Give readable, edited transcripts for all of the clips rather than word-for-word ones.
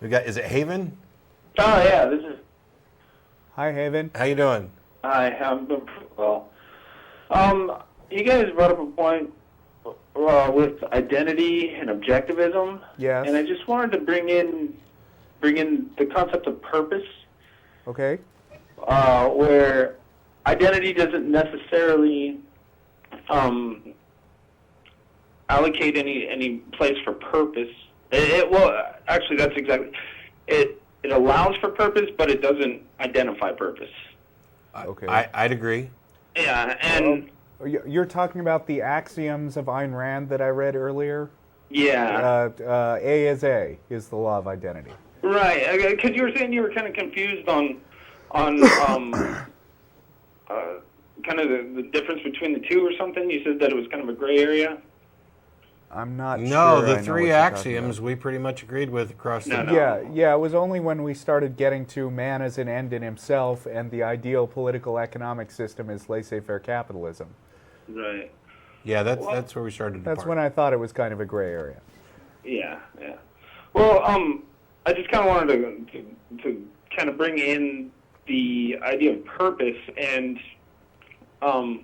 Is it Haven? Oh, yeah, this is... Hi, Haven. How you doing? I have been pretty well. You guys brought up a point with identity and objectivism. Yes. And I just wanted to bring in the concept of purpose. Okay. Where identity doesn't necessarily allocate any place for purpose. Well, actually, that's exactly it. It allows for purpose, but it doesn't identify purpose. Okay. I'd agree. Yeah, and You're talking about the axioms of Ayn Rand that I read earlier? yeah, A is the law of identity. right. Because you were saying you were kind of confused on kind of the difference between the two or something. You said that it was kind of a gray area. I'm not No, sure. I know the what three you're talking axioms about. we pretty much agreed with across the... No. Yeah, it was only when we started getting to man as an end in himself and the ideal political economic system is laissez-faire capitalism. Right. Yeah, that's where we started to That's part. when I thought it was kind of a gray area. Yeah. Well, I just kind of wanted to kind of bring in the idea of purpose and a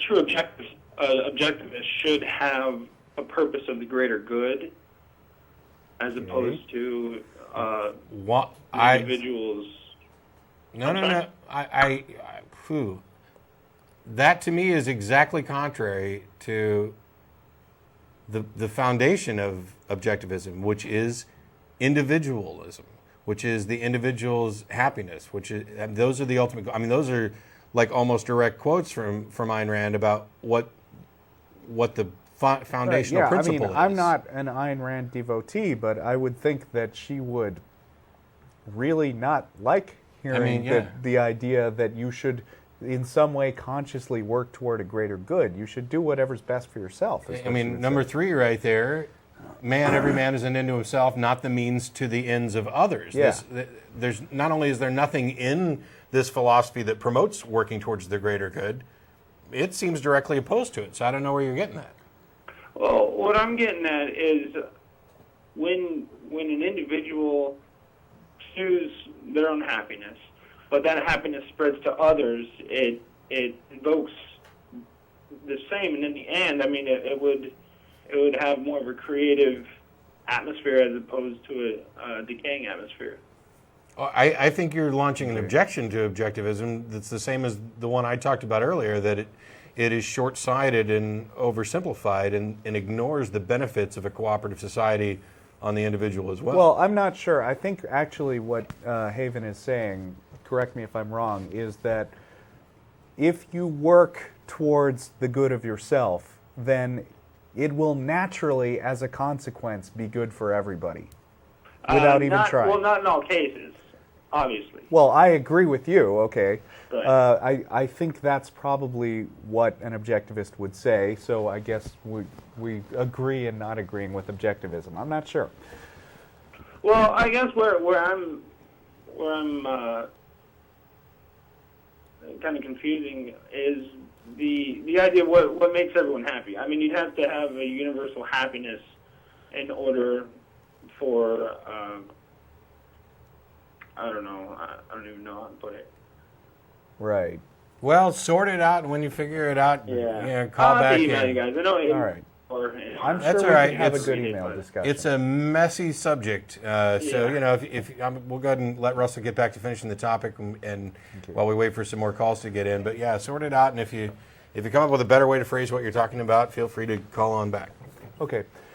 true objectivist should have a purpose of the greater good, as opposed to individuals. No. Phew. That to me is exactly contrary to the foundation of objectivism, which is individualism, which is the individual's happiness, which is, and those are the ultimate. I mean, those are like almost direct quotes from Ayn Rand about what the foundational principle is. I'm not an Ayn Rand devotee, but I would think that she would really not like hearing the idea that you should in some way consciously work toward a greater good. You should do whatever's best for yourself. I mean, number 3 right there, every man is an end to himself, not the means to the ends of others. Yeah. There's not only is there nothing in this philosophy that promotes working towards the greater good, it seems directly opposed to it. So I don't know where you're getting that. Well, what I'm getting at is when an individual pursues their own happiness, but that happiness spreads to others, it invokes the same, and in the end, I mean, it would have more of a creative atmosphere as opposed to a decaying atmosphere. I think you're launching an objection to objectivism that's the same as the one I talked about earlier, that it is short-sighted and oversimplified and ignores the benefits of a cooperative society on the individual as well. Well, I'm not sure. I think actually what Haven is saying, correct me if I'm wrong, is that if you work towards the good of yourself, then it will naturally, as a consequence, be good for everybody without even trying. Well, not in all cases, obviously. Well, I agree with you, okay. Right. I think that's probably what an objectivist would say, so I guess we agree in not agreeing with objectivism. I'm not sure. Well, I guess where I'm kind of confusing is the idea of what makes everyone happy. I mean, you'd have to have a universal happiness in order for I don't even know how to put it. Right. Well, sort it out, and when you figure it out, call I'll back email in. you guys. I know. All right. I'm That's sure all we right. can have a It's- good email discussion. It's a messy subject, so if we'll go ahead and let Russell get back to finishing the topic, and while we wait for some more calls to get in. But yeah, sort it out, and if you come up with a better way to phrase what you're talking about, feel free to call on back. Okay.